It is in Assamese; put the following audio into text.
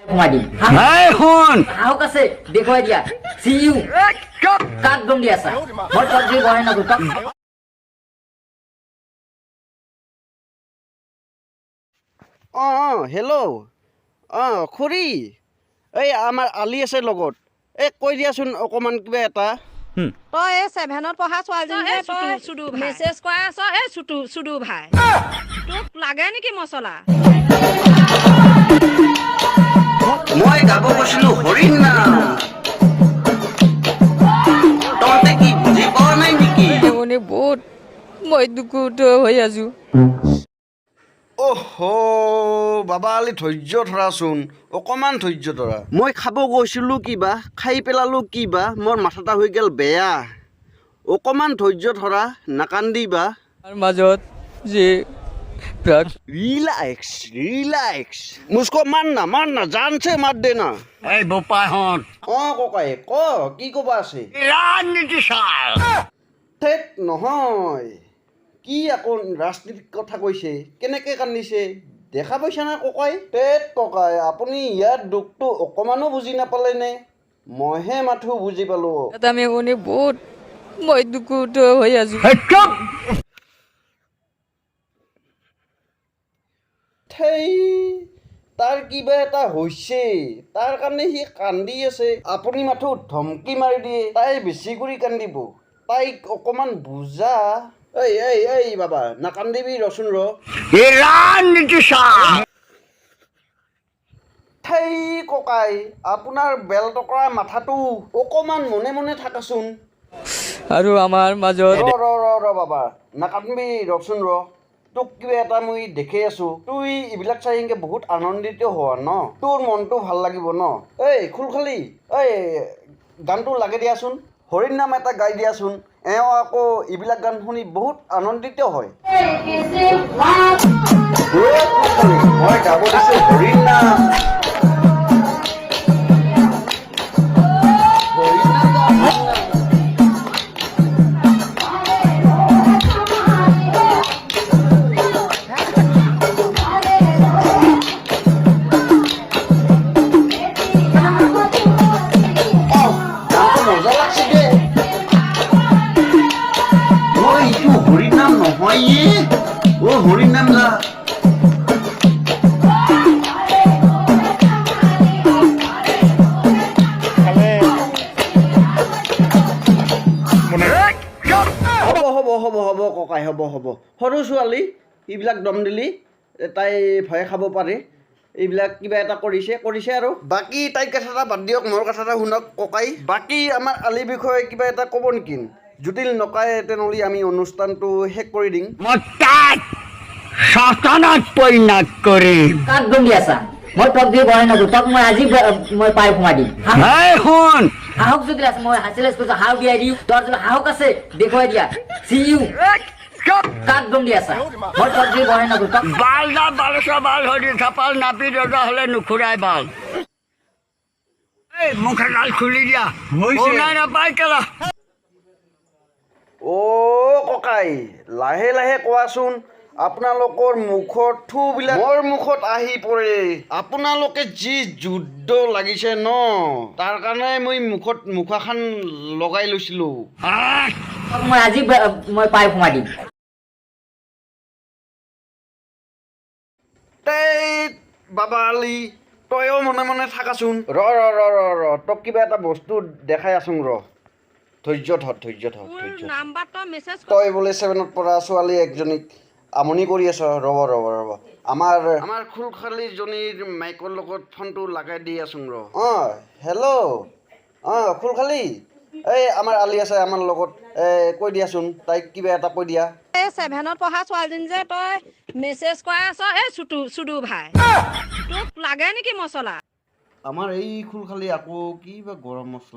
ঘুমাই দিম হাওক আছে দেখুৱাই দিয়া চি ইউ কাক দম দি আছা মই তোক দি বহাই নগো তক হেল্ল' খুৰী এই আমাৰ আলি আছে লগত কৈ দিয়াচোন অকণমান কিবা এটা তই এই 7ত পঢ়া ছোৱালীজনী তই মেছেজ কৰা আছ এই চুডু ভাই তোক লাগে নেকি মছলা মই গাব গৈছিলোঁ হৰিণ নাম তহঁতে কি বুজি পোৱা নাই নেকি মানে বহুত মই দুখত হৈ আছো বাবা আলি ধৈৰ্য ধৰাচোন অকণমান ধৈৰ্য ধৰা মই খাব গৈছিলোঁ কিবা খাই পেলালোঁ কিবা মোৰ মাথাটা হৈ গ'ল বেয়া অকণমান ধৈৰ্য ধৰা নাকান্দিবা তাৰ মাজত যে ৰিলেক্স মুঝকো মাৰনা জান से মাত দে না এই বোপাহঁত ককাই কি ক'ব আছে ৰাজনীতি চাল ঠেক নহয় কি আকৌ ৰাজনীতিৰ কথা কৈছে কেনেকৈ কান্দিছে দেখা পাইছা না ককাই ককাই আপুনি ইয়াৰ দুখটো অকণমানো বুজি নাপালেনে মইহে মাথো বুজি পালোঁ আমি মানে বহুত মই দুখত হৈ আছো তাৰ কিবা এটা হৈছে তাৰ কাৰণে সি কান্দি আছে আপুনি মাথো ধমকি মাৰি দিয়ে তাই বেছি কৰি কান্দিব তাইক অকণমান বুজা এই বাবা নাকান্দিবি ৰচোন এই ৰাজনীতি চাল ককাই আপোনাৰ বেল টকৰা মাথাটো অকণমান মনে মনে থাকাচোন আৰু আমাৰ মাজত বাবা নাকান্দিবি ৰচোন তোক কিবা এটা মই দেখি আছো তুই এইবিলাক চাই এনেকে বহুত আনন্দিত হোৱা ন তোৰ মনটো ভাল লাগিব ন খুলখালি গানটো লাগে দিয়াচোন হৰিণ নাম এটা গাই দিয়াচোন এওঁ আকৌ এইবিলাক গান শুনি বহুত আনন্দিত হয় মই গাব দিছো হৰিণ নাম হৰিণ নাম না হ'ব ককাই হ'ব সৰু ছোৱালী এইবিলাক দম দিলি তাই ভয় খাব পাৰে এইবিলাক কিবা এটা কৰিছে আৰু বাকী তাইৰ কথা এটা বাদ দিয়ক মোৰ কথা এটা শুনক ককাই বাকী আমাৰ আলিৰ বিষয়ে কিবা এটা ক'ব নেকি জটিল নকয় তেনেহ'লে আমি অনুষ্ঠানটো শেষ কৰি দিম মই তাক শাসনত পৰিণত কৰিম কাক দম দি আছা মই তোক দি বহাই নগো তক মই আজি মই পাই ঘুমাই দিম হাওক যদি আছে মই হাচিলে কৈছো হাও দিয়াই দিওঁ তোৰ যদি হাওক আছে দেখুৱাই দিয়া চি ইউ কাক দম দি আছা মই তোক দি বহাই নগো তক বালদা বালচা বাল হৰি থাপাল নাপি দজা হ'লে নুখুৰাই বাল এই মুখ এডাল খুলি দিয়া নাই নাপাই কেলা ককাই লাহে লাহে কোৱাচোন আপোনালোকৰ মুখৰ থুবিলাক মোৰ মুখত আহি পৰে আপোনালোকে যি যুদ্ধ লাগিছে ন তাৰ কাৰণে মই মুখত মুখাখন লগাই লৈছিলোঁ তক মই আজি মই পাই ঘুমাই দিম বাবা আলি তয়ো মনে মনে থাকাচোন তোক কিবা এটা বস্তু দেখাই আছোং ধৈৰ্য ধৰ নাম্বাৰ তই মেছেজ তই বোলে 7ত পঢ়া ছোৱালী একজনীক আমনি কৰি আছ ৰ'ব আমাৰ খুলখালীজনীৰ মাইকৰ লগত ফোনটো লগাই দি আছোং হেল্ল' খুলখালী এই আমাৰ আলি আছে আমাৰ লগত কৈ দিয়াচোন তাইক কিবা এটা কৈ দিয়া এই 7ত পঢ়া ছোৱালীজনী যে তই মেছেজ কৰা আছ এই চুডু ভাই তোক লাগে নেকি মছলা আমাৰ এই খুলখালী আকৌ কি বা গৰম মছলা